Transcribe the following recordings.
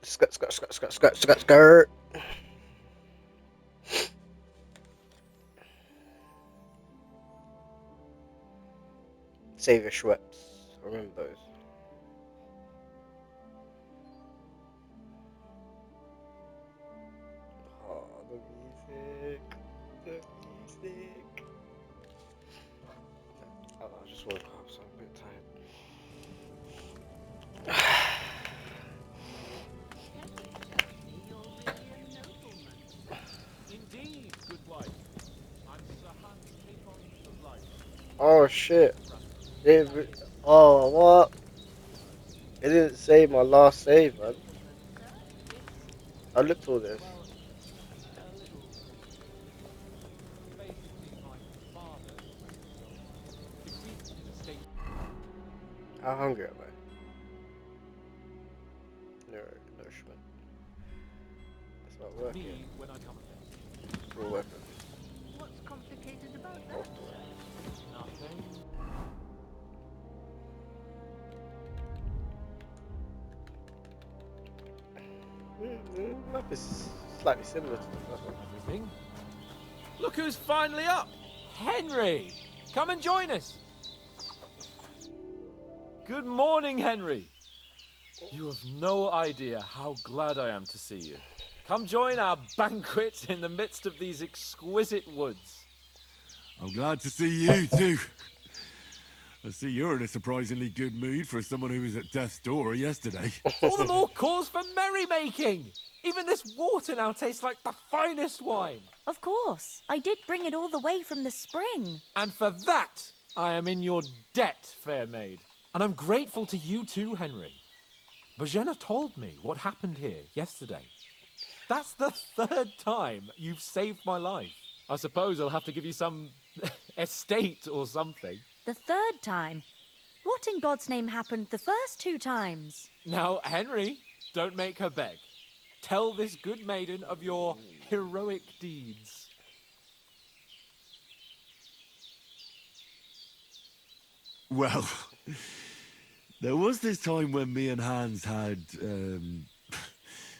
Skirt. Savior Schweppes. Remember those. Oh, the music. The music. Oh, I just woke up, so I'm a bit tired. Indeed, good wife. I'm Sir Hans Capon of Life. Oh shit. Oh, what? It didn't say my last save, man. I looked all this. Well, a little. Basically, my father drank himself. Deceased in a state. How hungry am I? No, nourishment. It's not working. Me when I come again. It's all working. What's complicated about that? Off the way. Nothing. Map is slightly similar to the first one. Everything. Look who's finally up! Henry! Come and join us! Good morning, Henry! You have no idea how glad I am to see you. Come join our banquet in the midst of these exquisite woods. I'm glad to see you too. I see you're in a surprisingly good mood for someone who was at death's door yesterday. All the more cause for merrymaking! Even this water now tastes like the finest wine. Of course. I did bring it all the way from the spring. And for that, I am in your debt, fair maid. And I'm grateful to you too, Henry. Bojena told me what happened here yesterday. That's the third time you've saved my life. I suppose I'll have to give you some estate or something. The third time? What in God's name happened the first 2 times? Now, Henry, don't make her beg. Tell this good maiden of your heroic deeds. Well, there was this time when me and Hans had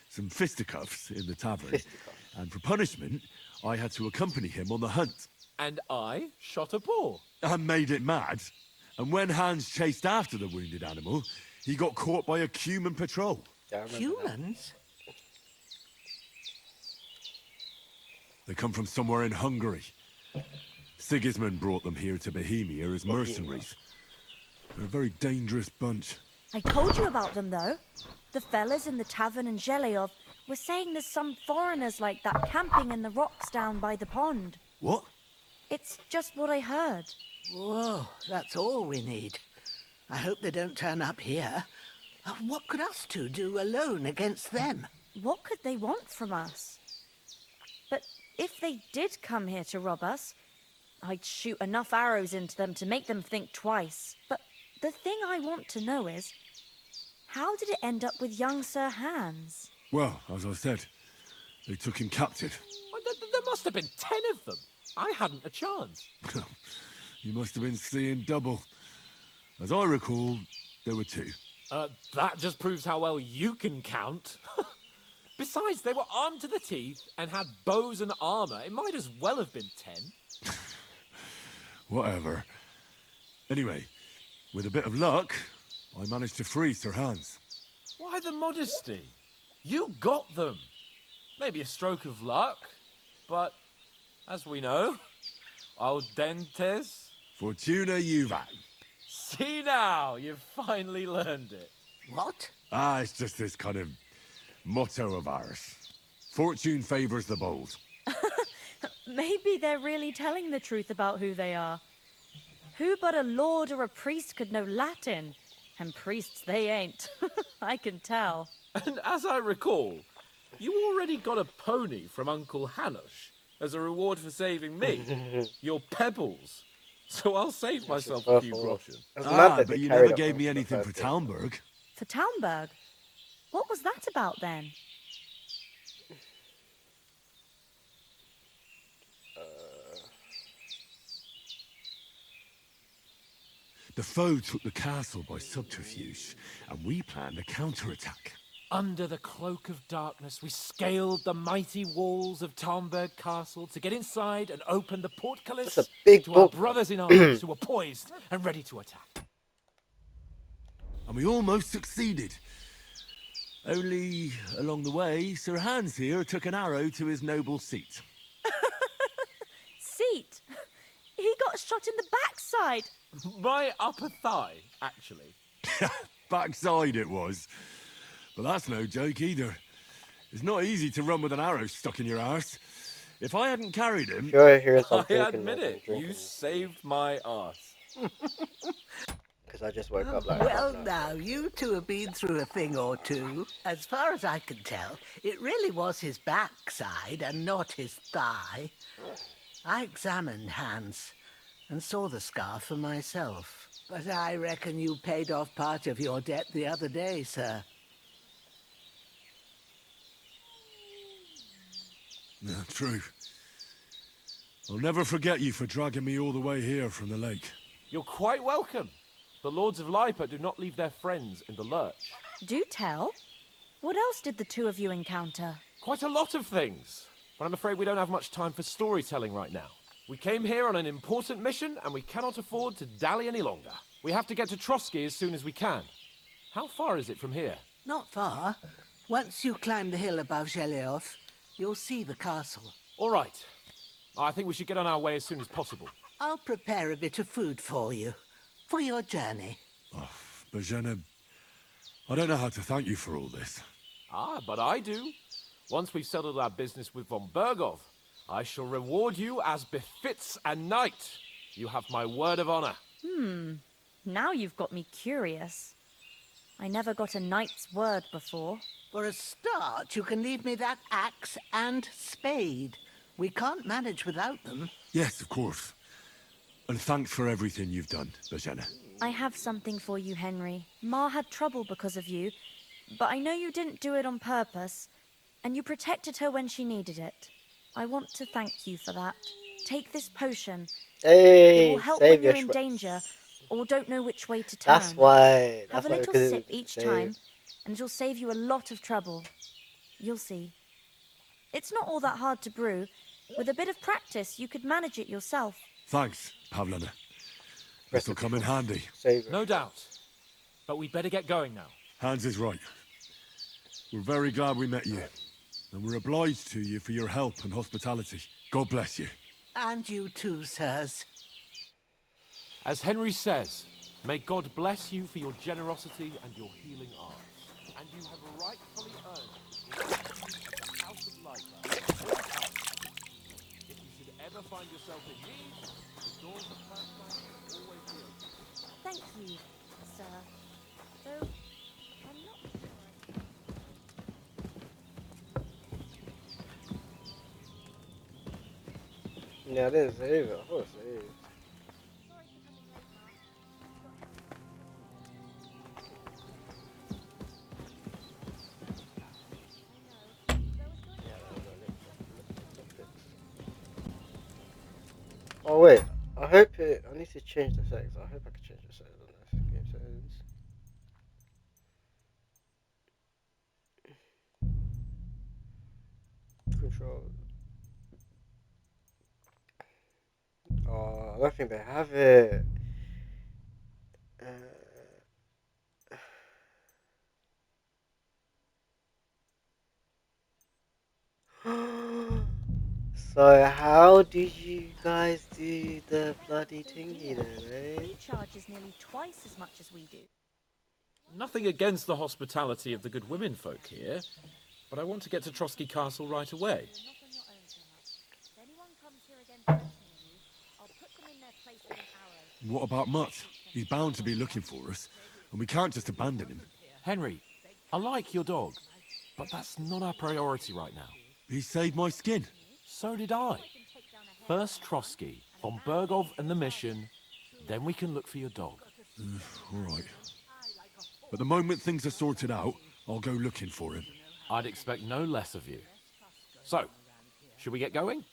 some fisticuffs in the tavern, and for punishment, I had to accompany him on the hunt. And I shot a boar. I made it mad, and when Hans chased after the wounded animal, he got caught by a human patrol. Yeah, I remember that. Humans? They come from somewhere in Hungary. Sigismund brought them here to Bohemia as mercenaries. They're a very dangerous bunch. I told you about them, though. The fellas in the tavern in Zheleyov were saying there's some foreigners like that camping in the rocks down by the pond. What? It's just what I heard. Whoa, that's all we need. I hope they don't turn up here. What could us two do alone against them? What could they want from us? But if they did come here to rob us, I'd shoot enough arrows into them to make them think twice. But the thing I want to know is, how did it end up with young Sir Hans? Well, as I said, they took him captive. Well, there must have been 10 of them. I hadn't a chance. You must have been seeing double. As I recall, there were 2. That just proves how well you can count. Besides, they were armed to the teeth and had bows and armor. It might as well have been 10. Whatever. Anyway, with a bit of luck, I managed to free Sir Hans. Why the modesty? You got them. Maybe a stroke of luck, but as we know, al dentes. Fortuna juvat. See now, you've finally learned it. What? Ah, it's just this kind of motto of ours. Fortune favors the bold. Maybe they're really telling the truth about who they are. Who but a lord or a priest could know Latin? And priests they ain't. I can tell. And as I recall, you already got a pony from Uncle Hanush as a reward for saving me. Your pebbles. So I'll save myself a few groschen. But you never gave me anything for Talmberg. For Talmberg? What was that about then? The foe took the castle by subterfuge, and we planned a counterattack. Under the cloak of darkness, we scaled the mighty walls of Talmberg Castle to get inside and open the That's a portcullis big to our book, man. brothers in arms who were poised and ready to attack. And we almost succeeded. Only, along the way, Sir Hans here took an arrow to his noble seat. Seat. He got shot in the backside. My upper thigh, actually. Backside it was. But that's no joke either. It's not easy to run with an arrow stuck in your arse. If I hadn't carried him... Sure, here's some I drinking. admit it, you saved my arse. Because I just woke up like Well, that. now, you two have been through a thing or two. As far as I can tell, it really was his backside and not his thigh. I examined Hans and saw the scar for myself. But I reckon you paid off part of your debt the other day, sir. Yeah, true. I'll never forget you for dragging me all the way here from the lake. You're quite welcome. The Lords of Lipa do not leave their friends in the lurch. Do tell. What else did the two of you encounter? Quite a lot of things. But I'm afraid we don't have much time for storytelling right now. We came here on an important mission, and we cannot afford to dally any longer. We have to get to Trotsky as soon as we can. How far is it from here? Not far. Once you climb the hill above Gelios, you'll see the castle. All right. I think we should get on our way as soon as possible. I'll prepare a bit of food for you, for your journey. Oh, Bozhena, I don't know how to thank you for all this. Ah, but I do. Once we've settled our business with von Bergov, I shall reward you as befits a knight. You have my word of honor. Now you've got me curious. I never got a knight's word before. For a start, you can leave me that axe and spade. We can't manage without them. Yes, of course. And thanks for everything you've done, Bozhena. I have something for you, Henry. Ma had trouble because of you, but I know you didn't do it on purpose, and you protected her when she needed it. I want to thank you for that. Take this potion. It Hey, will help save when you're your in Schweppes. danger or don't know which way to turn. That's why. Have That's a why little because sip each save. time, and it'll save you a lot of trouble. You'll see. It's not all that hard to brew. With a bit of practice, you could manage it yourself. Thanks, Pavlana. This'll come in handy. Save it. No doubt. But we'd better get going now. Hans is right. We're very glad we met you. And we're obliged to you for your help and hospitality. God bless you. And you too, sirs. As Henry says, may God bless you for your generosity and your healing arts. And you have rightfully earned the the House of Lipa. If you should ever find yourself in need, the doors of Pathfinder will always be open. Thank you, sir. Though, I'm not sure. Yeah, I didn't save it. I thought I saved. Oh wait, I hope it. I need to change the settings. I hope I can change the settings on this game settings. Control. Oh, I don't think they have it. So how did you guys do the bloody thingy then, eh? He charges nearly twice as much as we do. Nothing against the hospitality of the good women folk here, but I want to get to Trotsky Castle right away. Knock on your own too much. If anyone comes here again threatening you, I'll put them in their place with an arrow. What about Mutt? He's bound to be looking for us, and we can't just abandon him. Henry, I like your dog, but that's not our priority right now. He saved my skin. So did I. First Trotsky, von Bergov and the mission, then we can look for your dog. All right. But the moment things are sorted out, I'll go looking for him. I'd expect no less of you. So, should we get going? And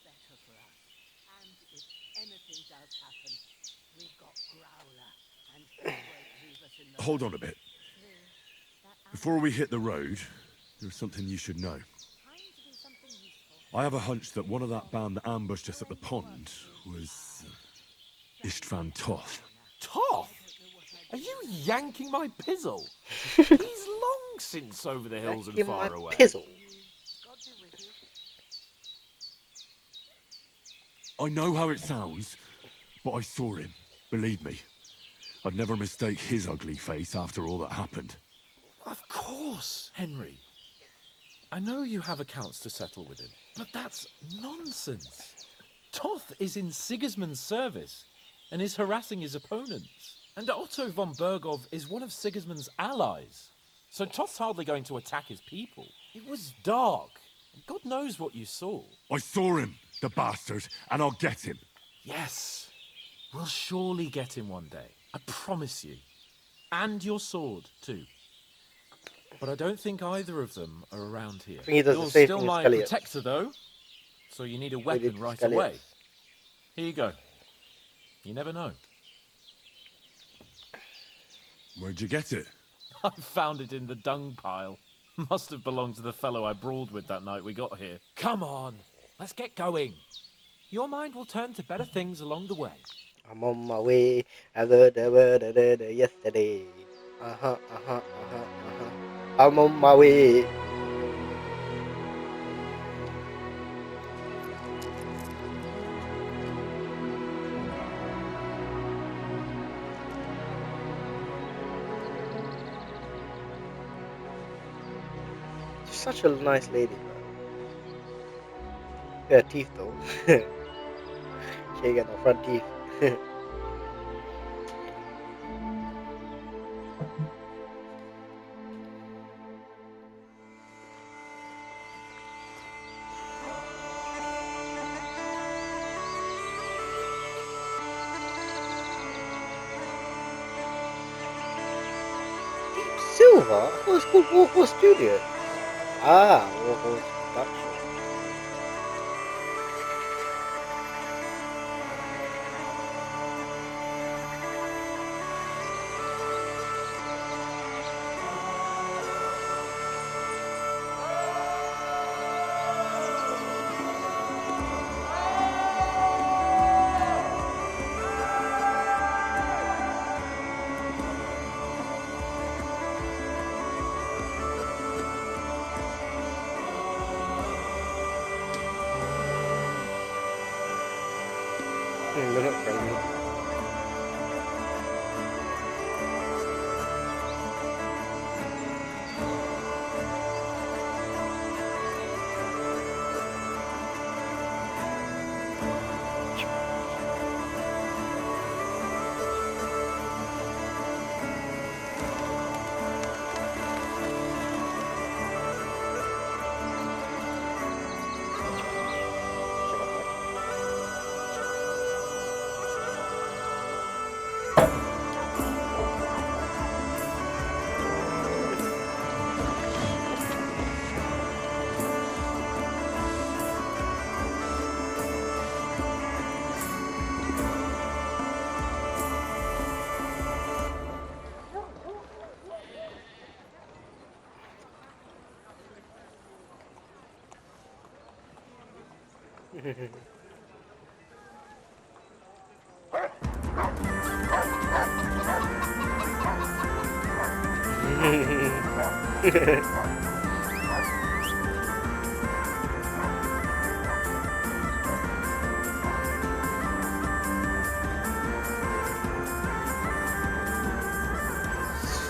if anything does happen, we've got Growler, and he won't leave us in the... Hold on a bit. Before we hit the road, There's something you should know. I have a hunch that one of that band that ambushed us at the pond was Istvan Toth. Toth? Are you yanking my pizzle? He's long since over the hills and Back in my far away. pizzle. I know how it sounds, but I saw him. Believe me. I'd never mistake his ugly face after all that happened. Of course, Henry. I know you have accounts to settle with him, but that's nonsense. Toth is in Sigismund's service and is harassing his opponents. And Otto von Bergov is one of Sigismund's allies. So Toth's hardly going to attack his people. It was dark. God knows what you saw. I saw him, the bastard, and I'll get him. Yes, we'll surely get him one day. I promise you. And your sword, too. But I don't think either of them are around here. I think he does the You're same still thing as my Elliot. protector, though. So you need a did weapon right Elliot. away. Here you go. You never know. Where'd you get it? I found it in the dung pile. Must have belonged to the fellow I brawled with that night we got here. Come on, let's get going. Your mind will turn to better things along the way. I'm on my way. I heard the word yesterday. I'm on my way. She's such a nice lady, bro. Yeah, teeth though. She ain't got no front teeth. Deep Silver? I thought it was called Warhorse Studio. Ah, Warhorse Production. They're not friendly.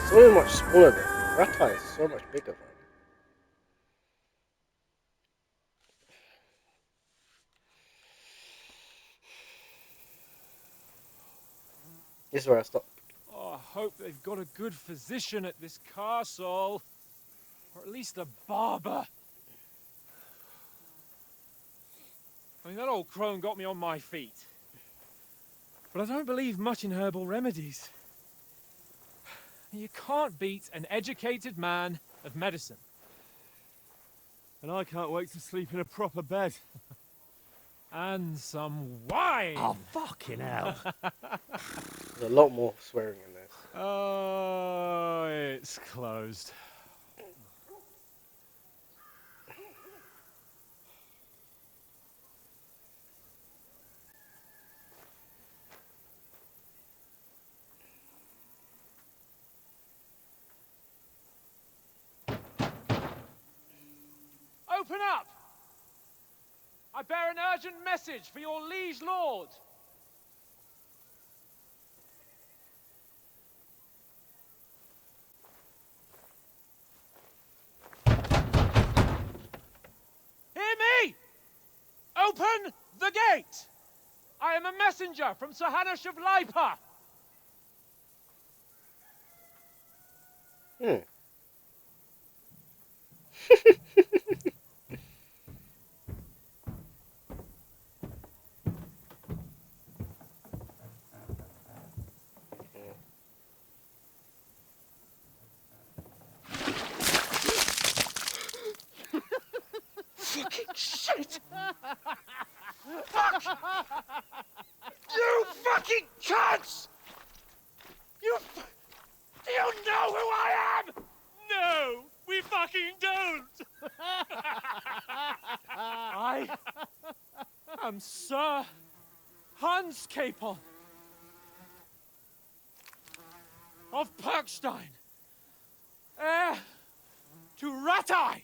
So much smaller than Rata is so much bigger, man. This is where I stop. Oh, I hope they've got a good physician at this castle. Or at least a barber. I mean, that old crone got me on my feet. But I don't believe much in herbal remedies. You can't beat an educated man of medicine. And I can't wait to sleep in a proper bed. And some wine! Oh, fucking hell. There's a lot more swearing in this. Oh, it's closed. Open up! I bear an urgent message for your liege lord. Hear me! Open the gate! I am a messenger from Sir Hanush of Lipa. Hmm. Fucking shit! Fuck! You fucking cunts! Do you know who I am? No, we fucking don't! I am Sir Hans Capon of Perkstein, heir to Ratai!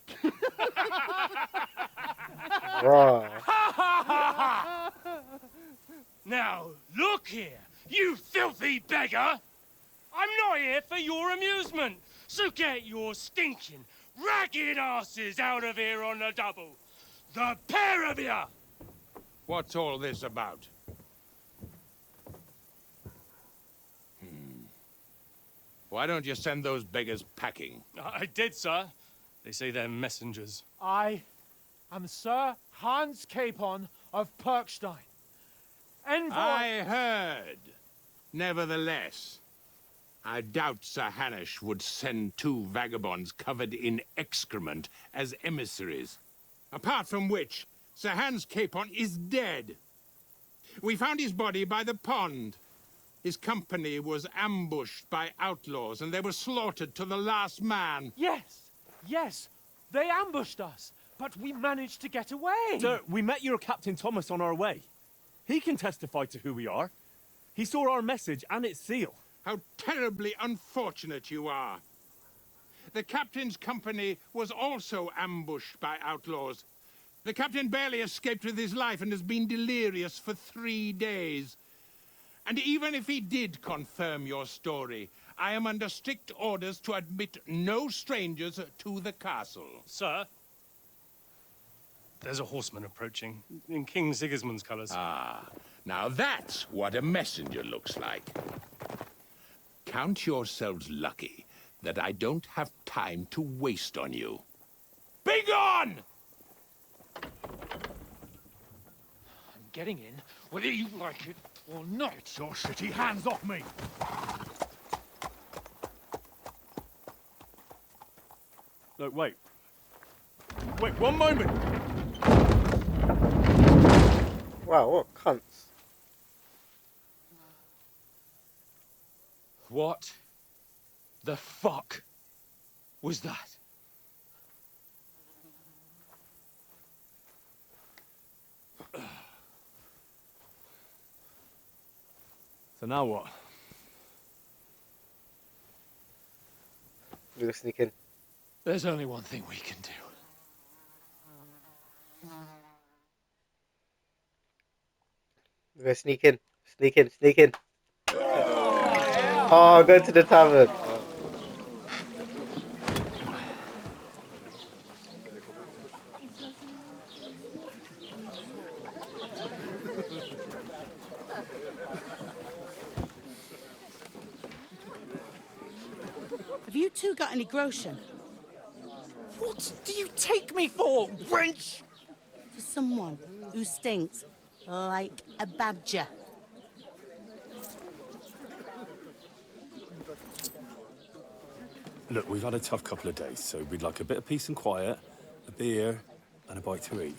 Right. Now, look here, you filthy beggar! I'm not here for your amusement, so get your stinking, ragged asses out of here on the double. The pair of you! What's all this about? Why don't you send those beggars packing? I did, sir. They say they're messengers. I am Sir Hans Capon of Perkstein. Envoy... I heard. Nevertheless, I doubt Sir Hanush would send two vagabonds covered in excrement as emissaries. Apart from which, Sir Hans Capon is dead. We found his body by the pond. His company was ambushed by outlaws, and they were slaughtered to the last man. Yes, they ambushed us, but we managed to get away. Sir, we met your Captain Thomas on our way. He can testify to who we are. He saw our message and its seal. How terribly unfortunate you are. The captain's company was also ambushed by outlaws. The captain barely escaped with his life and has been delirious for 3 days. And even if he did confirm your story, I am under strict orders to admit no strangers to the castle. Sir, there's a horseman approaching, in King Sigismund's colours. Ah, now that's what a messenger looks like. Count yourselves lucky that I don't have time to waste on you. Be gone! I'm getting in, whether you like it or not. Your shitty hands off me! Look, wait. Wait, one moment! Wow, what cunts. What the fuck was that? So now what? We're gonna sneak in. There's only one thing we can do. We're gonna sneak in. Sneak in, sneak in. Oh, go to the tavern. Have you two got any groschen? What do you take me for, wench? For someone who stinks like a badger. Look, we've had a tough couple of days, so we'd like a bit of peace and quiet, a beer, and a bite to eat.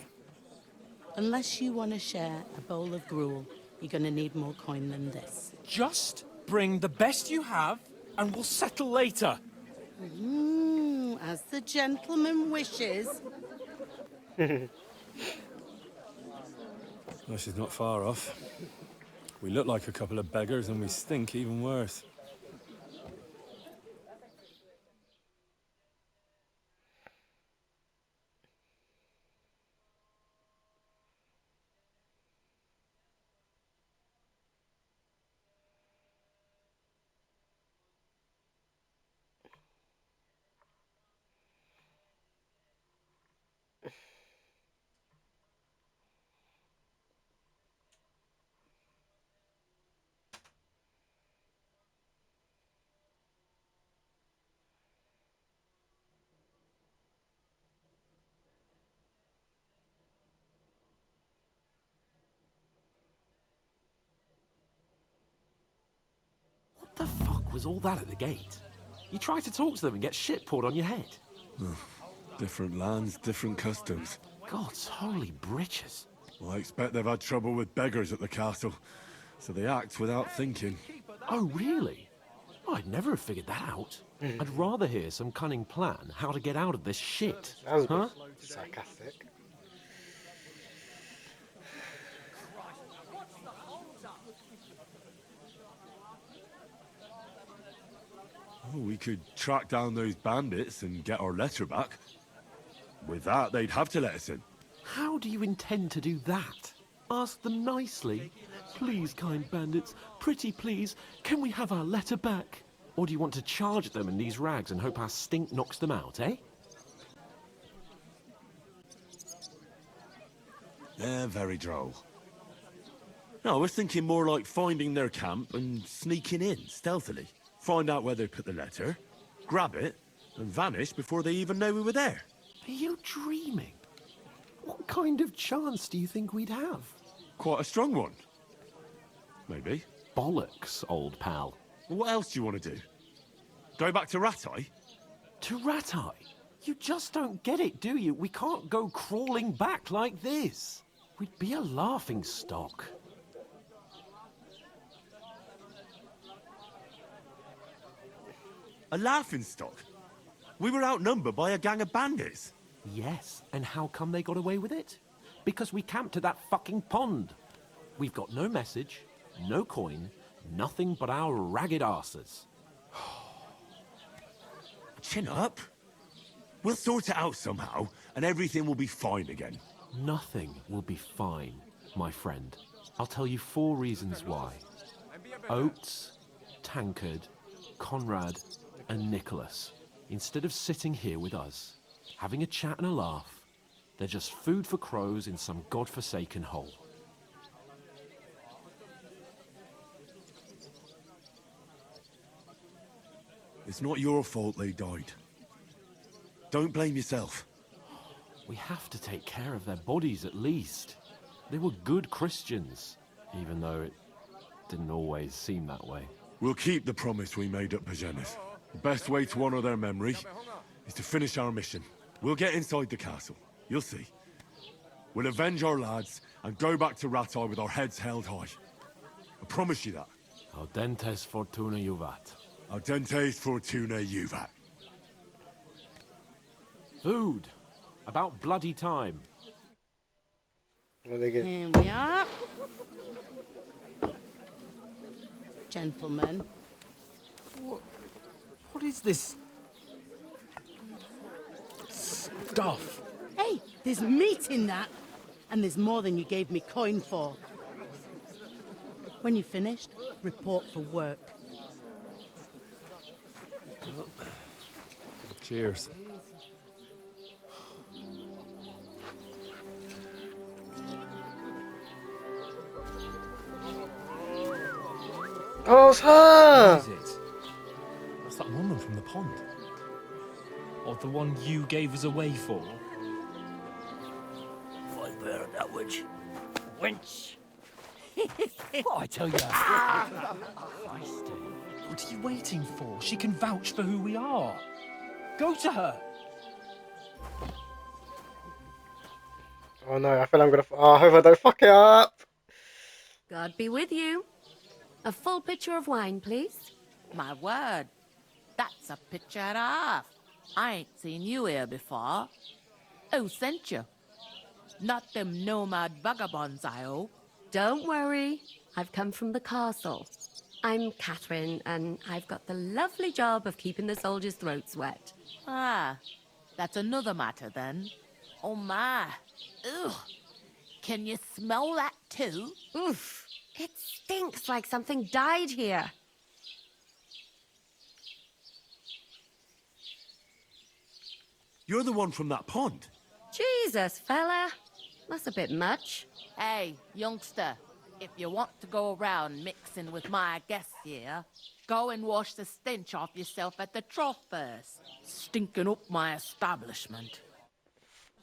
Unless you want to share a bowl of gruel, you're going to need more coin than this. Just bring the best you have, and we'll settle later. As the gentleman wishes. Well, she's not far off. We look like a couple of beggars, and we stink even worse. was all that at the gate? You try to talk to them and get shit poured on your head. Different lands, different customs. God's holy britches. Well, I expect they've had trouble with beggars at the castle, so they act without thinking. Oh, really? I'd never have figured that out. I'd rather hear some cunning plan how to get out of this shit. Sounds Huh? a bit sarcastic. Oh, we could track down those bandits and get our letter back. With that, they'd have to let us in. How do you intend to do that? Ask them nicely. Please, kind bandits, pretty please, can we have our letter back? Or do you want to charge them in these rags and hope our stink knocks them out, eh? They're very droll. No, I was thinking more like finding their camp and sneaking in, stealthily. Find out where they put the letter, grab it, and vanish before they even know we were there. Are you dreaming? What kind of chance do you think we'd have? Quite a strong one. Maybe. Bollocks, old pal. What else do you want to do? Go back to Ratai? To Ratai? You just don't get it, do you? We can't go crawling back like this. We'd be a laughing stock. A laughingstock? We were outnumbered by a gang of bandits. Yes, and how come they got away with it? Because we camped at that fucking pond. We've got no message, no coin, nothing but our ragged arses. Chin up. We'll sort it out somehow, and everything will be fine again. Nothing will be fine, my friend. I'll tell you 4 reasons why. Oates, Tankard, Conrad, and Nicholas, instead of sitting here with us, having a chat and a laugh, they're just food for crows in some godforsaken hole. It's not your fault they died. Don't blame yourself. We have to take care of their bodies at least. They were good Christians, even though it didn't always seem that way. We'll keep the promise we made at Bajena's. The best way to honor their memory is to finish our mission. We'll get inside the castle. You'll see. We'll avenge our lads and go back to Ratai with our heads held high. I promise you that. Audentes fortuna juvat. Audentes fortuna juvat. Food. About bloody time. What do they get? Here we are. Gentlemen. What is this stuff? Hey, there's meat in that. And there's more than you gave me coin for. When you're finished, report for work. Cheers. Oh, it's her! What is it? That's that woman from the pond. Or the one you gave us away for. Find bear that witch. Wench. What I tell you? Christ, what are you waiting for? She can vouch for who we are. Go to her. Oh no, I feel I'm gonna. Oh, I hope I don't fuck it up. God be with you. A full pitcher of wine, please. My word, that's a picture and a half. I ain't seen you here before. Who sent you? Not them nomad vagabonds, I hope. Don't worry. I've come from the castle. I'm Catherine, and I've got the lovely job of keeping the soldiers' throats wet. Ah, that's another matter then. Oh my. Ugh. Can you smell that too? Oof. It stinks like something died here. You're the one from that pond. Jesus, fella. That's a bit much. Hey, youngster, if you want to go around mixing with my guests here, go and wash the stench off yourself at the trough first. Stinking up my establishment.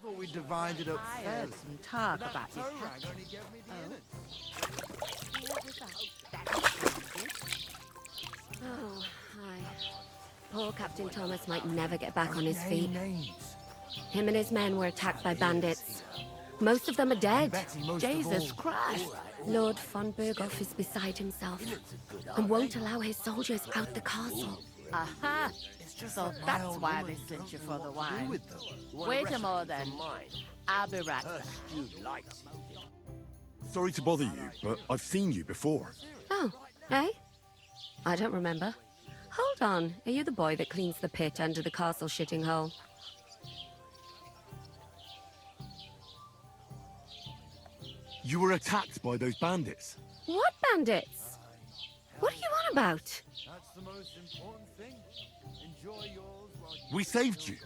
I thought we divided up I heard some talk about you. Oh, Hi. Poor Captain Thomas might never get back on his feet. Him and his men were attacked by bandits. Most of them are dead. Jesus Christ! Lord von Berghoff is beside himself and won't allow his soldiers out the castle. Aha! So that's why they sent you for the wine. Wait a moment then. I'll be right back. Sorry to bother you, but I've seen you before. Oh, eh? I don't remember. Hold on, are you the boy that cleans the pit under the castle shitting hole? You were attacked by those bandits. What bandits? What are you on about? That's the most important thing. Enjoy yours while you... We saved you.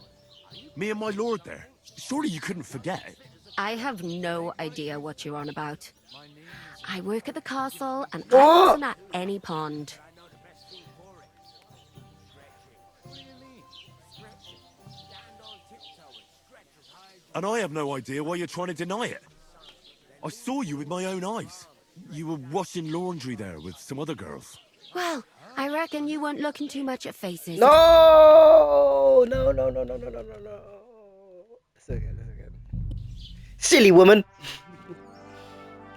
Me and my lord there. Surely you couldn't forget. I have no idea what you're on about. I work at the castle and What? I wasn't at any pond. And I have no idea why you're trying to deny it. I saw you with my own eyes. You were washing laundry there with some other girls. Well, I reckon you weren't looking too much at faces. No! No, no, no, no, no, no, no, no. That's okay, that's okay. Silly woman!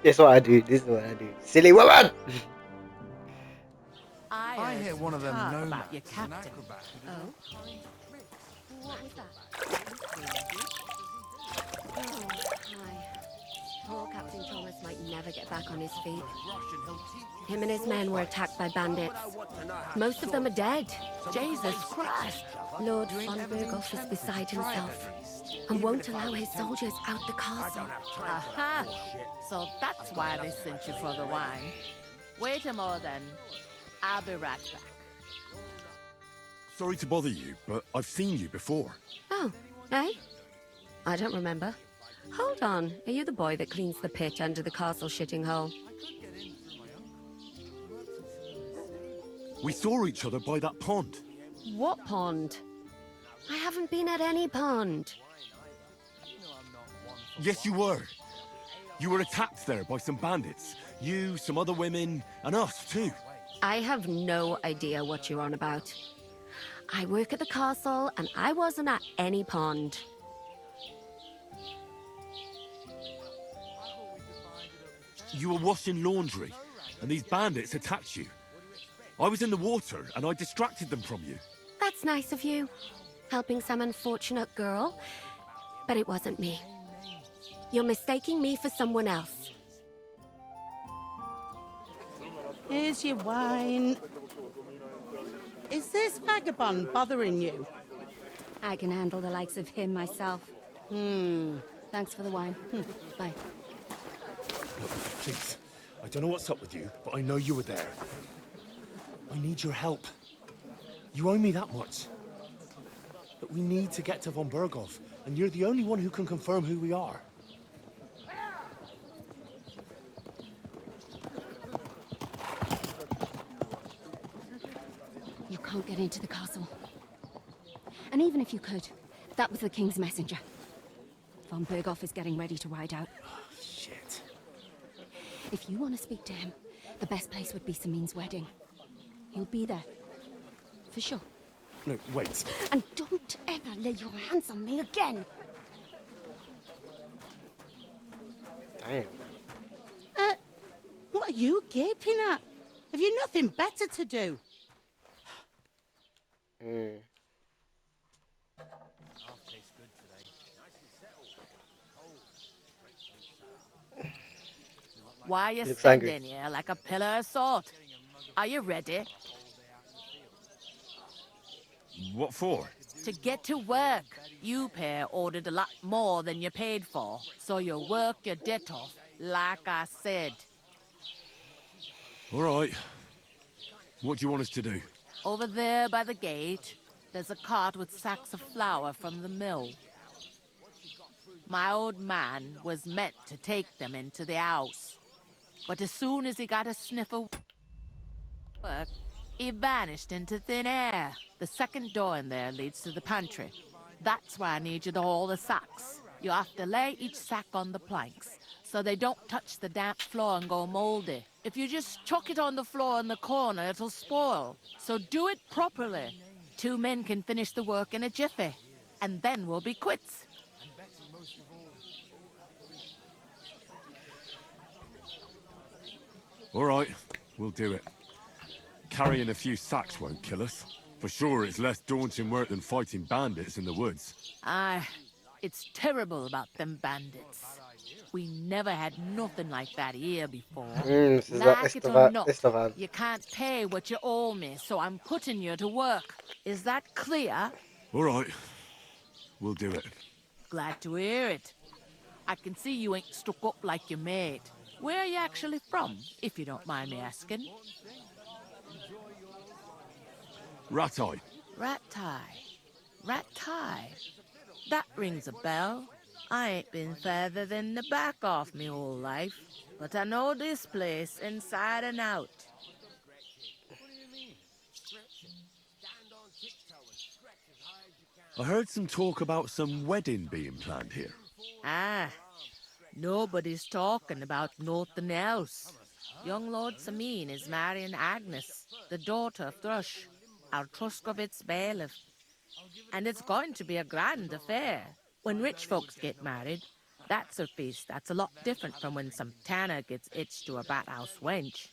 That's what I do. This is what I do. Silly woman! I hear one of them know about your captain. Oh? What was that? Oh, hi. Poor Captain Thomas might never get back on his feet. Him and his men were attacked by bandits. Most of them are dead. Jesus Christ! Lord von Berghoff is beside himself and won't allow his soldiers out the castle. Aha! So that's why they sent you for the wine. Wait a moment then. I'll be right back. Sorry to bother you, but I've seen you before. Oh, eh? I don't remember. Hold on, are you the boy that cleans the pit under the castle shitting hole? We saw each other by that pond. What pond? I haven't been at any pond. Yes, you were. You were attacked there by some bandits. You, some other women, and us too. I have no idea what you're on about. I work at the castle and I wasn't at any pond. You were washing laundry, and these bandits attacked you. I was in the water, and I distracted them from you. That's nice of you, helping some unfortunate girl, but it wasn't me. You're mistaking me for someone else. Here's your wine. Is this vagabond bothering you? I can handle the likes of him myself. Thanks for the wine. Bye. Look, please. I don't know what's up with you, but I know you were there. I need your help. You owe me that much. But we need to get to von Berghoff, and you're the only one who can confirm who we are. You can't get into the castle. And even if you could, that was the King's messenger. Von Berghoff is getting ready to ride out. Shit. If you want to speak to him, the best place would be Samin's wedding. He'll be there. For sure. No, wait. And don't ever lay your hands on me again! Damn. What are you gaping at? Have you nothing better to do? Why you Looks standing angry. here like a pillar of salt? Are you ready? What for? To get to work. You pair ordered a lot more than you paid for, so you work your debt off, like I said. All right. What do you want us to do? Over there by the gate, there's a cart with sacks of flour from the mill. My old man was meant to take them into the house. But as soon as he got a sniff of work, he vanished into thin air. The second door in there leads to the pantry. That's why I need you to haul the sacks. You have to lay each sack on the planks, so so they don't touch the damp floor and go moldy. If you just chuck it on the floor in the corner, it'll spoil. So do it properly. 2 men can finish the work in a jiffy, and then we'll be quits. All right, we'll do it. Carrying a few sacks won't kill us. For sure, it's less daunting work than fighting bandits in the woods. Aye, it's terrible about them bandits. We never had nothing like that here before. Like it or not, you can't pay what you owe me, so I'm putting you to work. Is that clear? All right, we'll do it. Glad to hear it. I can see you ain't stuck up like your mate. Where are you actually from, if you don't mind me asking? Ratai. Ratai. Ratai. That rings a bell. I ain't been further than the back off me whole life, but I know this place inside and out. I heard some talk about some wedding being planned here. Ah, nobody's talking about nothing else. Young Lord Sameen is marrying Agnes, the daughter of Thrush, our Truscovitz bailiff. And it's going to be a grand affair. When rich folks get married, that's a feast that's a lot different from when some tanner gets hitched to a bathhouse wench.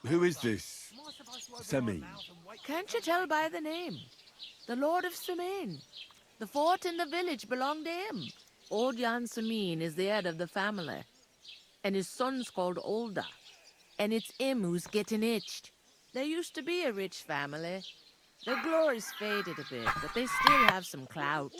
Who is this? Semi. Can't you tell by the name? The Lord of Sameen. The fort in the village belonged to him. Old Jan Sameen is the head of the family, and his son's called Olda, and it's him who's getting hitched. There used to be a rich family. Their glory's faded a bit, but they still have some clout.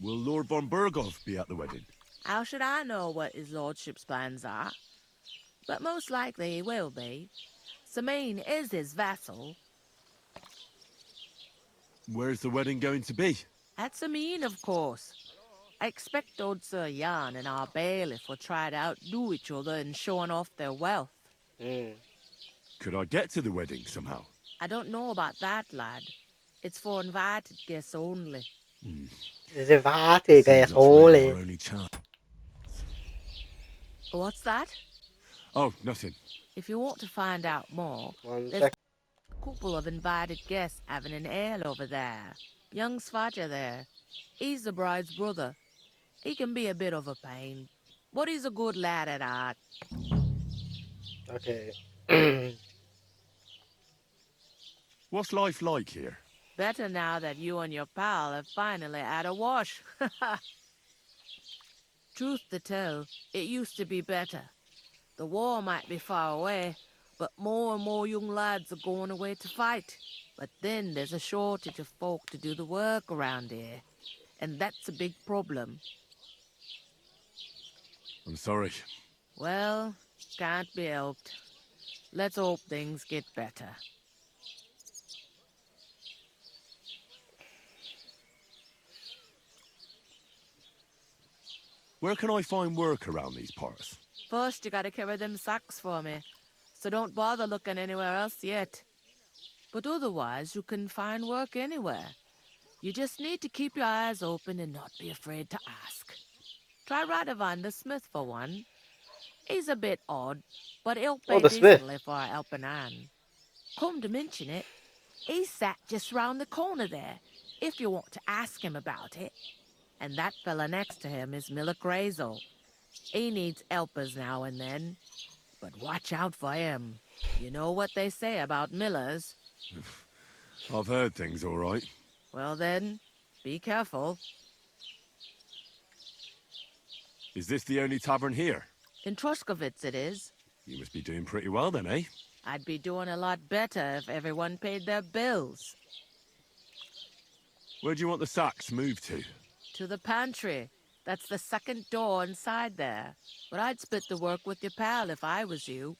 Will Lord von Burgov be at the wedding? How should I know what his lordship's plans are? But most likely he will be. Sameen is his vassal. Where's the wedding going to be? At Sameen, of course. I expect old Sir Jan and our bailiff will try to outdo each other in showing off their wealth. Could I get to the wedding somehow? I don't know about that, lad. It's for invited guests only. It's invited guests only. Our only chance. What's that? Oh, nothing. If you want to find out more, One there's sec. a couple of invited guests having an ale over there. Young Svaja there. He's the bride's brother. He can be a bit of a pain, but he's a good lad at heart. Okay. What's life like here? Better now that you and your pal have finally had a wash. Truth to tell, it used to be better. The war might be far away, but more and more young lads are going away to fight. But then there's a shortage of folk to do the work around here, and that's a big problem. I'm sorry. Well, can't be helped. Let's hope things get better. Where can I find work around these parts? First, you gotta carry them sacks for me, so don't bother looking anywhere else yet. But otherwise, you can find work anywhere. You just need to keep your eyes open and not be afraid to ask. Try Radovan the Smith for one. He's a bit odd, but he'll pay the Smith. decently for a helping hand. Come to mention it, he's sat just round the corner there, if you want to ask him about it. And that fella next to him is Miller Crazel. He needs helpers now and then, but watch out for him. You know what they say about Millers. I've heard things all right. Well then, be careful. Is this the only tavern here? In Truscovitz it is. You must be doing pretty well then, eh? I'd be doing a lot better if everyone paid their bills. Where do you want the sacks moved to? To the pantry. That's the second door inside there. But I'd split the work with your pal if I was you.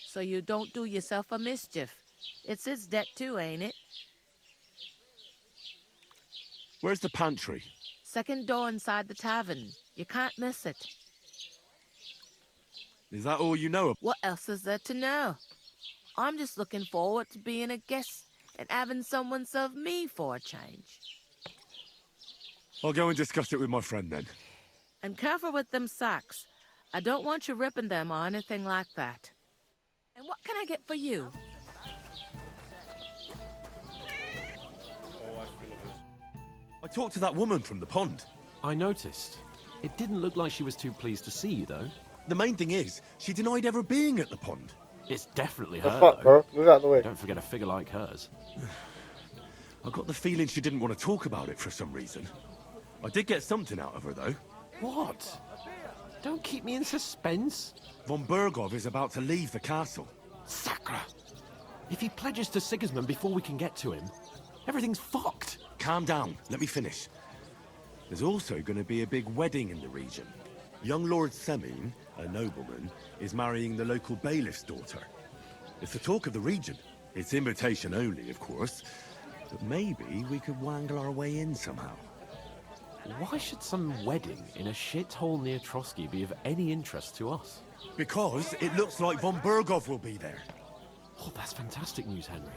So you don't do yourself a mischief. It's his debt too, ain't it? Where's the pantry? Second door inside the tavern. You can't miss it. Is that all you know? What else is there to know? I'm just looking forward to being a guest and having someone serve me for a change. I'll go and discuss it with my friend then. And careful with them sacks. I don't want you ripping them or anything like that. And what can I get for you? I talked to that woman from the pond. I noticed. It didn't look like she was too pleased to see you, though. The main thing is, she denied ever being at the pond. It's definitely The her, fuck, though. bro? Move out of the way. Don't forget a figure like hers. I got the feeling she didn't want to talk about it for some reason. I did get something out of her, though. What? Don't keep me in suspense. Von Bergov is about to leave the castle. Sacra! If he pledges to Sigismund before we can get to him, everything's fucked. Calm down. Let me finish. There's also going to be a big wedding in the region. Young Lord Semin, a nobleman, is marrying the local bailiff's daughter. It's the talk of the region. It's invitation only, of course. But maybe we could wangle our way in somehow. Why should some wedding in a shithole near Trotsky be of any interest to us? Because it looks like von Bergov will be there. Oh, that's fantastic news, Henry.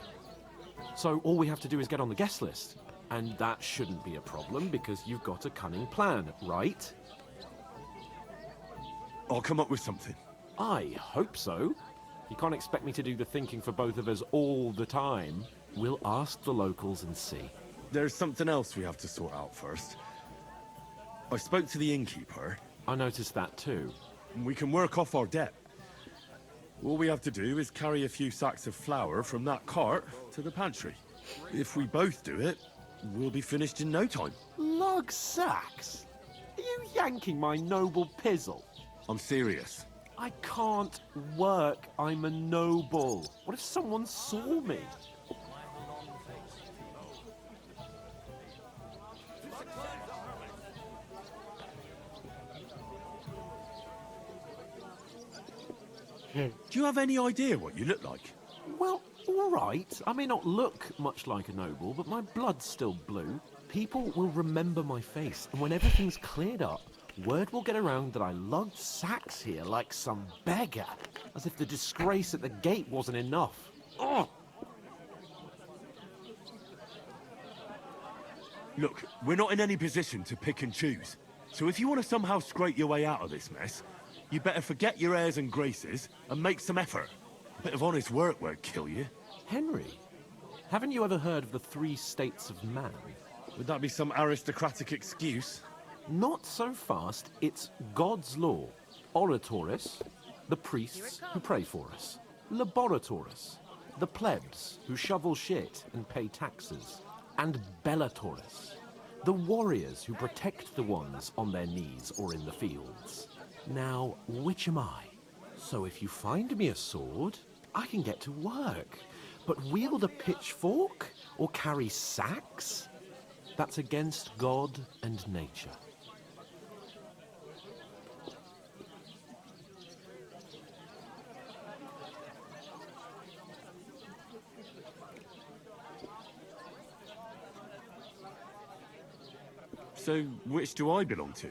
So all we have to do is get on the guest list. And that shouldn't be a problem because you've got a cunning plan, right? I'll come up with something. I hope so. You can't expect me to do the thinking for both of us all the time. We'll ask the locals and see. There's something else we have to sort out first. I spoke to the innkeeper. I noticed that too. We can work off our debt. All we have to do is carry a few sacks of flour from that cart to the pantry. If we both do it, we'll be finished in no time. Lug sacks? Are you yanking my noble pizzle? I'm serious. I can't work. I'm a noble. What if someone saw me? Do you have any idea what you look like? Well, all right. I may not look much like a noble, but my blood's still blue. People will remember my face, and when everything's cleared up, word will get around that I lugged sacks here like some beggar, as if the disgrace at the gate wasn't enough. Oh! Look, we're not in any position to pick and choose. So if you want to somehow scrape your way out of this mess, you better forget your airs and graces and make some effort. A bit of honest work won't kill you. Henry, haven't you ever heard of the 3 states of man? Would that be some aristocratic excuse? Not so fast. It's God's law. Oratoris, the priests who pray for us. Laboratoris, the plebs who shovel shit and pay taxes. And Bellatoris, the warriors who protect the ones on their knees or in the fields. Now, which am I? So if you find me a sword, I can get to work. But wield a pitchfork or carry sacks? That's against God and nature. So, which do I belong to?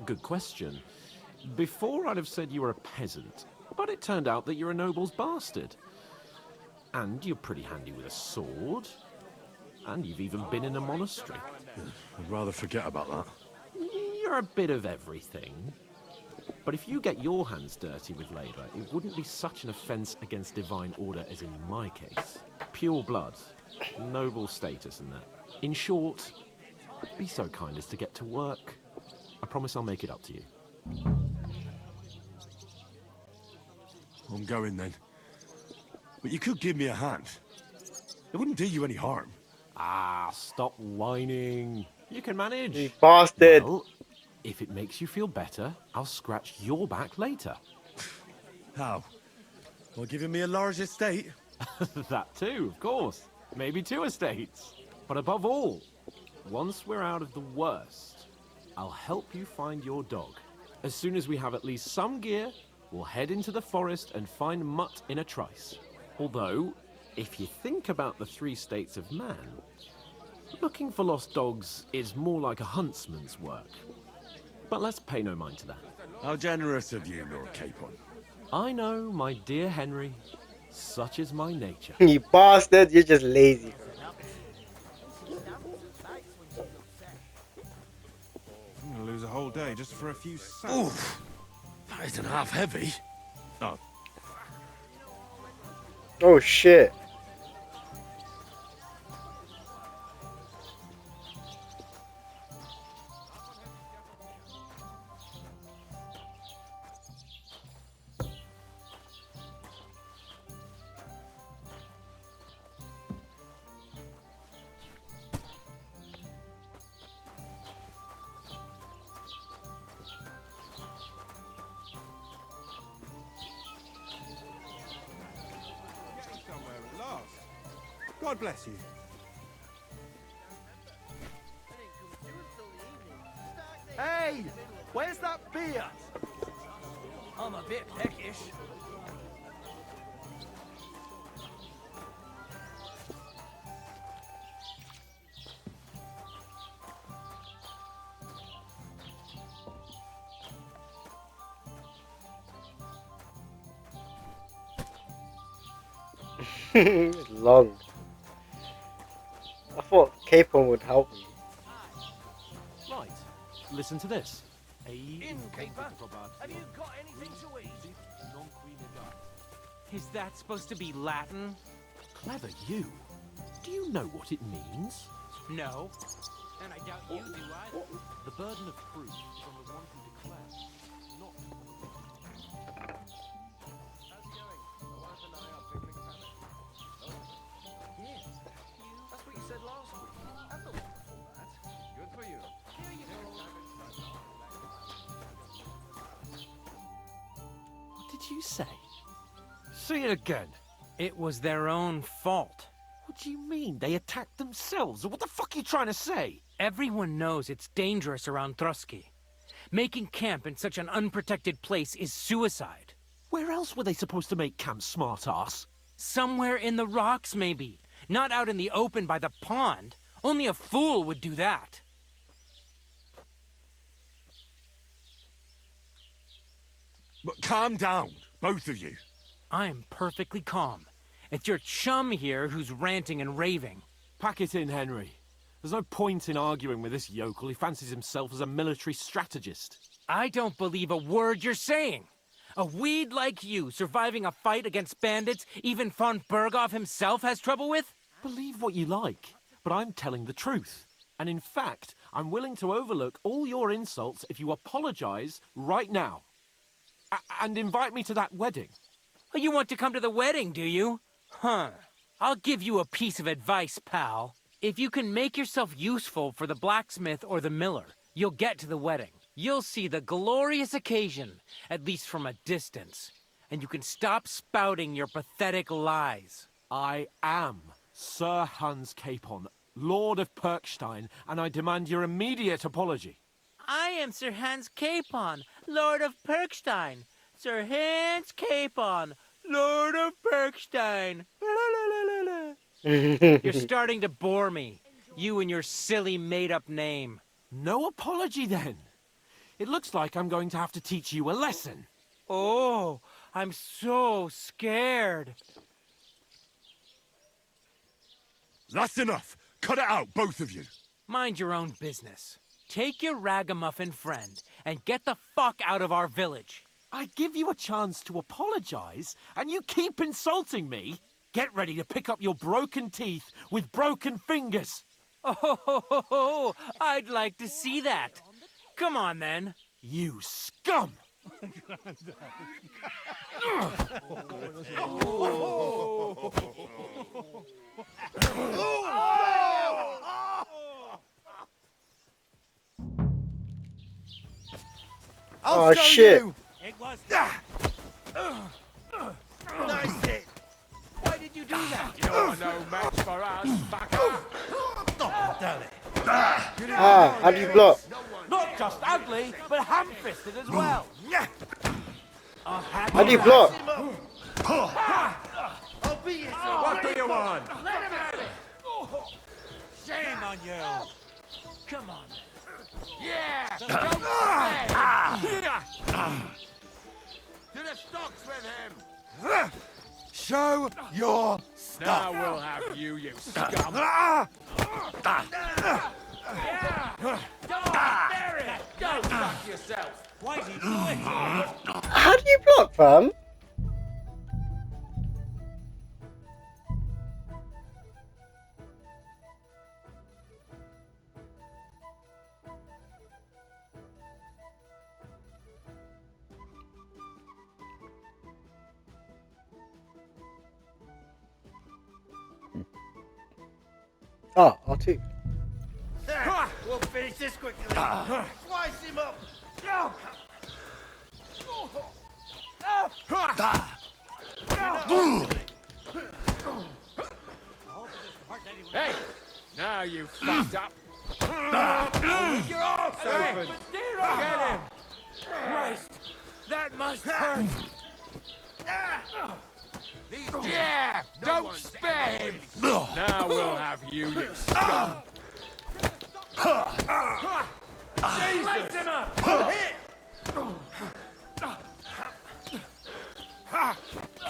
Good question. Before I'd have said you were a peasant, but it turned out that you're a noble's bastard. And you're pretty handy with a sword. And you've even been in a monastery. I'd rather forget about that. You're a bit of everything. But if you get your hands dirty with labour, it wouldn't be such an offence against divine order as in my case. Pure blood, noble status and that. In short, be so kind as to get to work. I promise I'll make it up to you. I'm going then. But you could give me a hand. It wouldn't do you any harm. Ah, stop whining. You can manage. You bastard. Well, if it makes you feel better, I'll scratch your back later. How? By giving me a large estate? That too, of course. Maybe 2 estates. But above all, once we're out of the worst, I'll help you find your dog. As soon as we have at least some gear, we'll head into the forest and find Mutt in a trice. Although, if you think about the 3 states of man, looking for lost dogs is more like a huntsman's work. But let's pay no mind to that. How generous of you, Lord Capon. I know, my dear Henry, such is my nature. You bastard, you're just lazy. I'm gonna lose a whole day just for a few cents. Oof! That isn't half heavy. Oh. Oh shit. Somewhere at last. God bless you. Hey, where's that beer? I'm a bit peckish. Long. I thought Capon would help me. Right, listen to this. Innkeeper, have you got anything to eat? Is that supposed to be Latin? Clever you. Do you know what it means? No. And I doubt you do either. The burden of proof is on the one who declares, not That's what you said last week. I thought that. Good for you. What did you say? Say it again. It was their own fault. What do you mean? They attacked themselves? What the fuck are you trying to say? Everyone knows it's dangerous around Trotsky. Making camp in such an unprotected place is suicide. Where else were they supposed to make camp, smart-ass? Somewhere in the rocks, maybe. Not out in the open by the pond. Only a fool would do that. But calm down, both of you. I'm perfectly calm. It's your chum here who's ranting and raving. Pack it in, Henry. There's no point in arguing with this yokel. He fancies himself as a military strategist. I don't believe a word you're saying. A weed like you surviving a fight against bandits even von Berghoff himself has trouble with? Believe what you like, but I'm telling the truth. And in fact, I'm willing to overlook all your insults if you apologize right now. And invite me to that wedding. Oh, you want to come to the wedding, do you? Huh. I'll give you a piece of advice, pal. If you can make yourself useful for the blacksmith or the miller, you'll get to the wedding. You'll see the glorious occasion, at least from a distance. And you can stop spouting your pathetic lies. I am Sir Hans Capon, Lord of Perkstein, and I demand your immediate apology. I am Sir Hans Capon, Lord of Perkstein. Sir Hans Capon, Lord of Perkstein. You're starting to bore me. You and your silly made-up name. No apology, then. It looks like I'm going to have to teach you a lesson. Oh, I'm so scared. That's enough. Cut it out, both of you. Mind your own business. Take your ragamuffin friend and get the fuck out of our village. I give you a chance to apologize, and you keep insulting me. Get ready to pick up your broken teeth with broken fingers. Oh, I'd like to see that. Come on, then. You scum! Oh shit! It was... do that? You're no match for us, fucker. How do you block? Not just ugly, but ham-fisted as well. How do you block? What do you want? Shame on you. Come on. Yeah! To the stocks with him. Show your Now we'll have you, you scum. Go fuck yourself. Why do you do it? How do you block, fam? Oh, R2. We'll finish this quickly. Slice him up. Hey, now you fucked up. Your arms open. Get him. Christ, that must hurt. Yeah, don't spare him. Now we'll have you, you scum. Slice him up.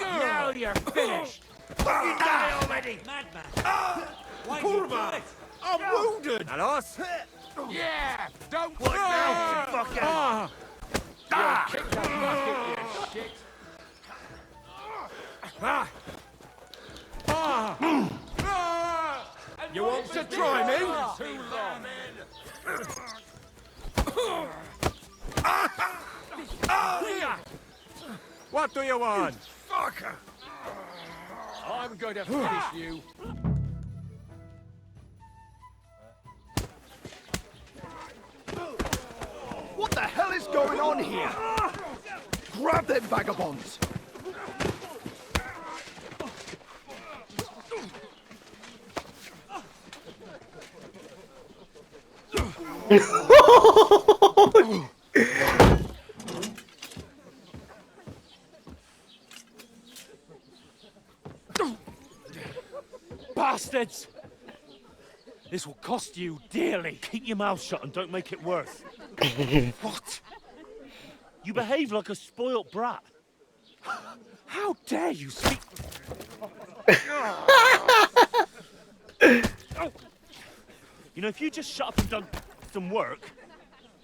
Now you're finished. You die already. Madman. Why do you do it? I'm wounded. And us? Yeah, don't What now, throw. fucker? You kicked a bucket, you shit. You want to try me? Too long. What do you want? Fucker. I'm going to finish you. What the hell is going on here? Grab them vagabonds! Bastards! This will cost you dearly. Keep your mouth shut and don't make it worse. What? You behave like a spoilt brat. How dare you speak? You know, if you just shut up and done some work,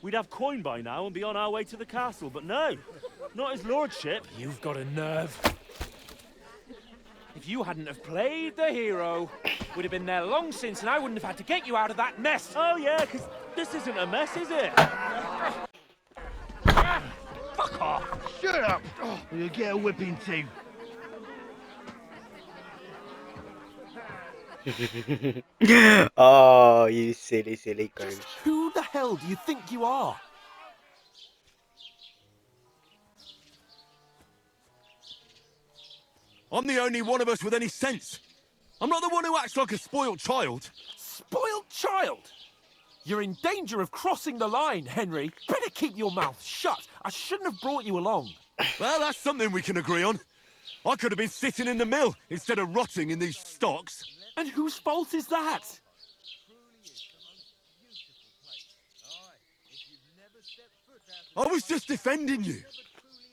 we'd have coin by now and be on our way to the castle. But no, not his lordship. You've got a nerve. If you hadn't have played the hero, we'd have been there long since, and I wouldn't have had to get you out of that mess. Oh yeah, because this isn't a mess, is it? Fuck off! Shut up! Or you'll get a whipping too. Oh, you silly, silly goose. Who the hell do you think you are? I'm the only one of us with any sense. I'm not the one who acts like a spoiled child. Spoiled child? You're in danger of crossing the line, Henry. Better keep your mouth shut. I shouldn't have brought you along. Well, that's something we can agree on. I could have been sitting in the mill instead of rotting in these stocks. And whose fault is that? I was just defending you.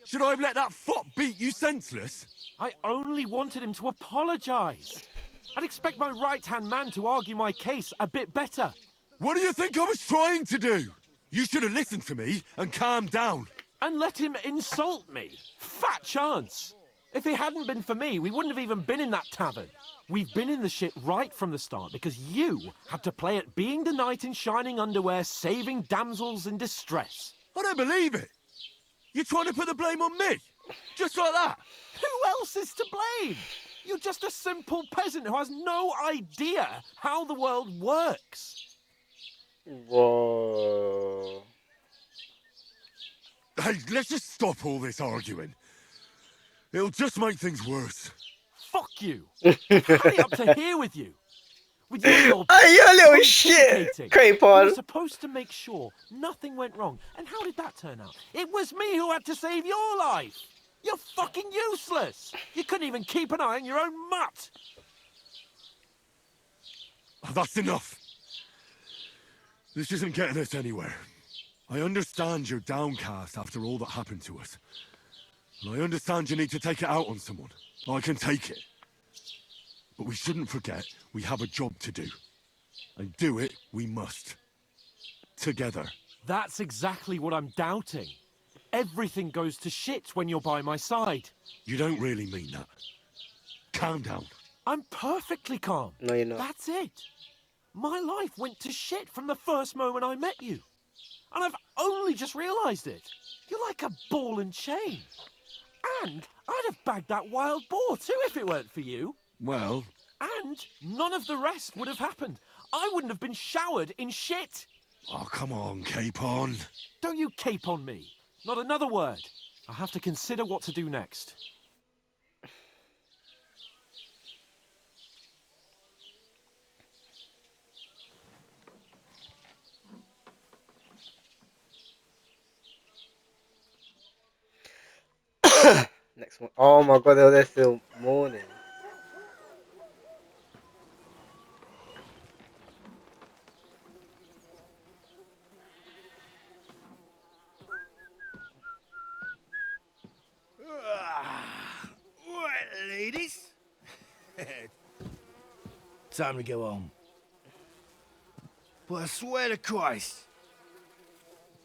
Should I have let that fop beat you senseless? I only wanted him to apologise. I'd expect my right-hand man to argue my case a bit better. What do you think I was trying to do? You should have listened to me and calmed down. And let him insult me. Fat chance. If it hadn't been for me, we wouldn't have even been in that tavern. We've been in the shit right from the start because you had to play at being the knight in shining underwear, saving damsels in distress. I don't believe it. You're trying to put the blame on me? Just like that? Who else is to blame? You're just a simple peasant who has no idea how the world works. Whoa. Hey, let's just stop all this arguing. It'll just make things worse. Fuck Fuck you! I've had it up to here with you. With you and your Hey, you little shit, pontificating. You Craypon. were supposed to make sure nothing went wrong. And how did that turn out? It was me who had to save your life. You're fucking useless. You couldn't even keep an eye on your own mutt. Oh, that's enough. This isn't getting us anywhere. I understand you're downcast after all that happened to us. And I understand you need to take it out on someone. I can take it. But we shouldn't forget we have a job to do. And do it we must. Together. That's exactly what I'm doubting. Everything goes to shit when you're by my side. You don't really mean that. Calm down. I'm perfectly calm. No, you're not. That's it. My life went to shit from the first moment I met you. And I've only just realised it. You're like a ball and chain. And I'd have bagged that wild boar too if it weren't for you. Well... And none of the rest would have happened. I wouldn't have been showered in shit. Oh, come on, Capon. Don't you cape on me. Not another word. I'll have to consider what to do next. Next one. Oh my god, they're there till morning. Right, ladies. Time to go home. But I swear to Christ,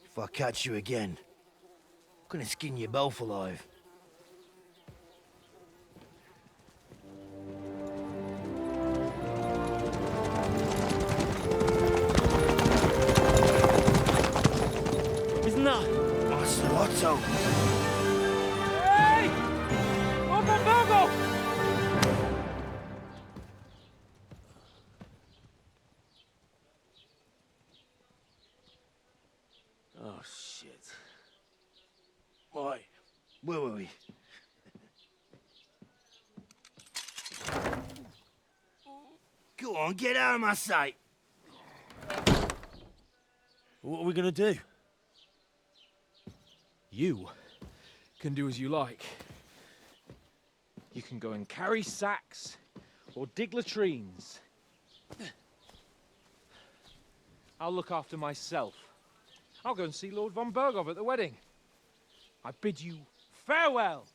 if I catch you again, I'm gonna skin you both alive. Isn't that? Master Otto. Hey! On the buggle! Oh, shit. Right, where were we? Go on, get out of my sight. What are we gonna do? You can do as you like. You can go and carry sacks or dig latrines. I'll look after myself. I'll go and see Lord von Bergov at the wedding. I bid you farewell.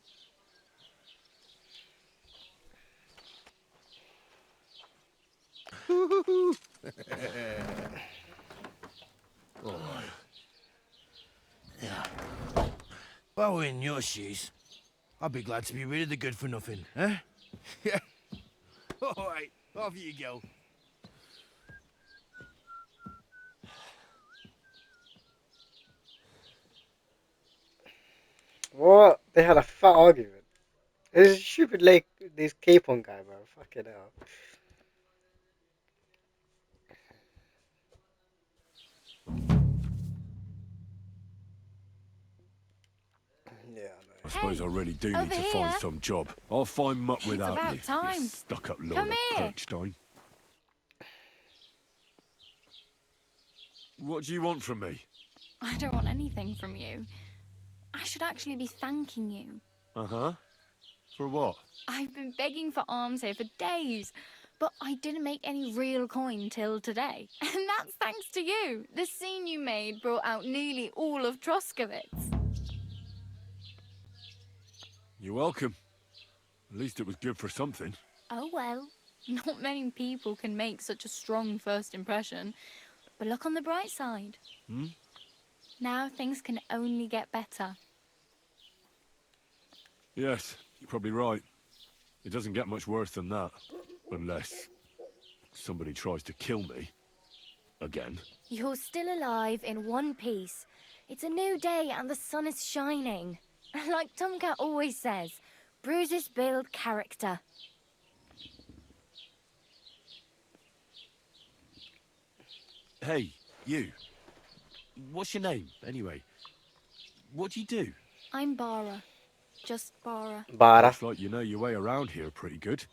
All right. Yeah. If I were in your shoes, I'd be glad to be rid of the good for nothing, eh? Yeah. All right, off you go. What? They had a fat argument. This stupid like this Capon guy, bro. Fucking hell. Yeah, I know. I suppose I really do need to over find here. some job. I'll find mutt without about you. time. You stuck-up Come Lord of here. Perkstein. What do you want from me? I don't want anything from you. I should actually be thanking you. Uh-huh. For what? I've been begging for alms here for days, but I didn't make any real coin till today. And that's thanks to you. The scene you made brought out nearly all of Troskowitz. You're welcome. At least it was good for something. Oh well, not many people can make such a strong first impression. But look on the bright side. Hmm? Now things can only get better. Yes, you're probably right. It doesn't get much worse than that. Unless somebody tries to kill me. Again. You're still alive in one piece. It's a new day and the sun is shining. Like Tomcat always says, bruises build character. Hey, you. What's your name, anyway? What do you do? I'm Bara. Just Bara. Bara. Looks like you know your way around here pretty good.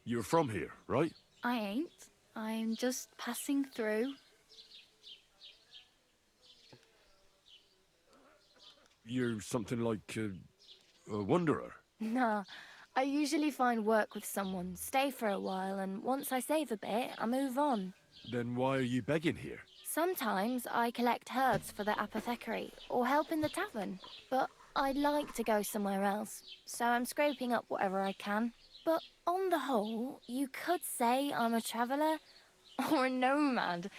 You're from here, right? I ain't. I'm just passing through. You're something like a wanderer. Nah, I usually find work with someone, stay for a while, and once I save a bit, I move on. Then why are you begging here? Sometimes I collect herbs for the apothecary, or help in the tavern. But I'd like to go somewhere else, so I'm scraping up whatever I can. But on the whole, you could say I'm a traveller, or a nomad.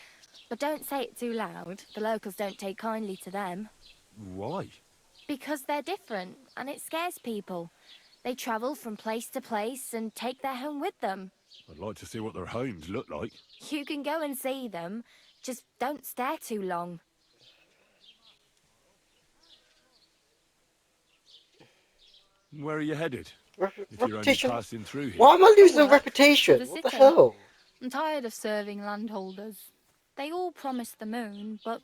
But don't say it too loud, the locals don't take kindly to them. Why? Because they're different, and it scares people. They travel from place to place and take their home with them. I'd like to see what their homes look like. You can go and see them, just don't stare too long. Where are you headed? If you're only Reputation. passing through here. Why am I losing Work reputation? for the What the city. hell? I'm tired of serving landholders. They all promise the moon, but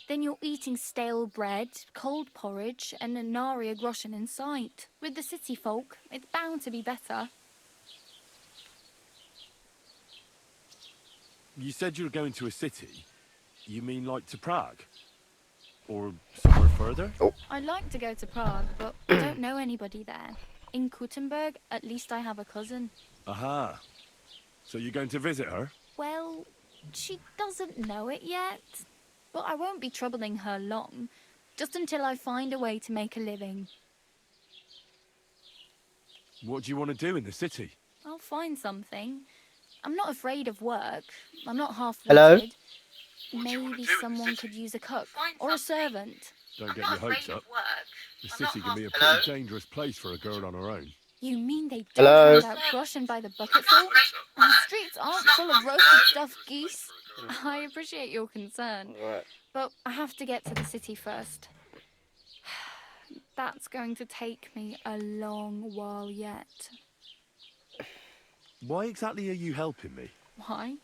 then you're eating stale bread, cold porridge, and a nary a groschen in sight. With the city folk, it's bound to be better. You said you were going to a city. You mean like to Prague? Or somewhere further? I'd like to go to Prague, but I don't know anybody there. In Kuttenberg, at least I have a cousin. Aha. So you're going to visit her? Well, she doesn't know it yet. But I won't be troubling her long, just until I find a way to make a living. What do you want to do in the city? I'll find something. I'm not afraid of work. I'm not Hello? half-witted. Maybe someone could use a cook or a servant. Don't get your hopes up. The city can be a pretty dangerous place for a girl on her own. You mean they Hello? don't hand out groschen by the bucketful? And the streets aren't full of roasted stuffed geese? I appreciate your concern, Right. but I have to get to the city first. That's going to take me a long while yet. Why exactly are you helping me? Why?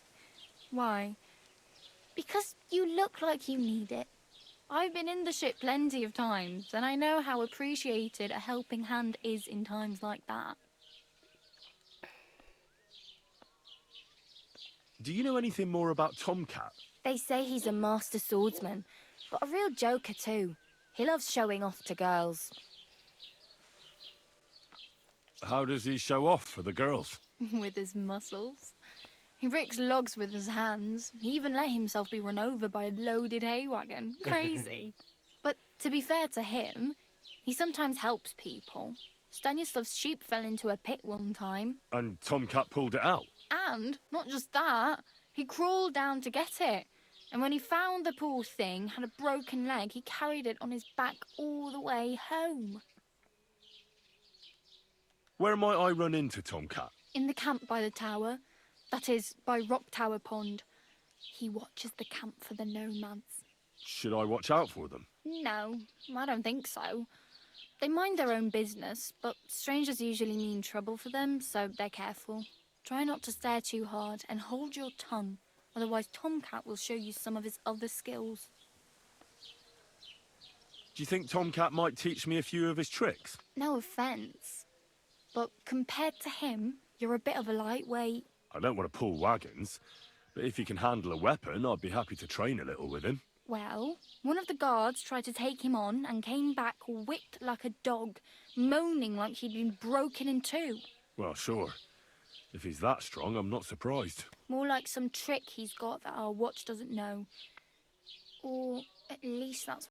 Why? Because you look like you need it. I've been in the ship plenty of times, and I know how appreciated a helping hand is in times like that. Do you know anything more about Tomcat? They say he's a master swordsman, but a real joker too. He loves showing off to girls. How does he show off for the girls? With his muscles. He ricks logs with his hands. He even let himself be run over by a loaded hay wagon. Crazy. But to be fair to him, he sometimes helps people. Stanislav's sheep fell into a pit one time. And Tomcat pulled it out? And, not just that, he crawled down to get it. And when he found the poor thing had a broken leg, he carried it on his back all the way home. Where might I run into Tomcat? In the camp by the tower. That is, by Rock Tower Pond. He watches the camp for the nomads. Should I watch out for them? No, I don't think so. They mind their own business, but strangers usually mean trouble for them, so they're careful. Try not to stare too hard and hold your tongue, otherwise Tomcat will show you some of his other skills. Do you think Tomcat might teach me a few of his tricks? No offence, but compared to him, you're a bit of a lightweight. I don't want to pull wagons, but if he can handle a weapon, I'd be happy to train a little with him. Well, one of the guards tried to take him on and came back whipped like a dog, moaning like he'd been broken in two. Well, sure. If he's that strong, I'm not surprised. More like some trick he's got that our watch doesn't know. Or at least that's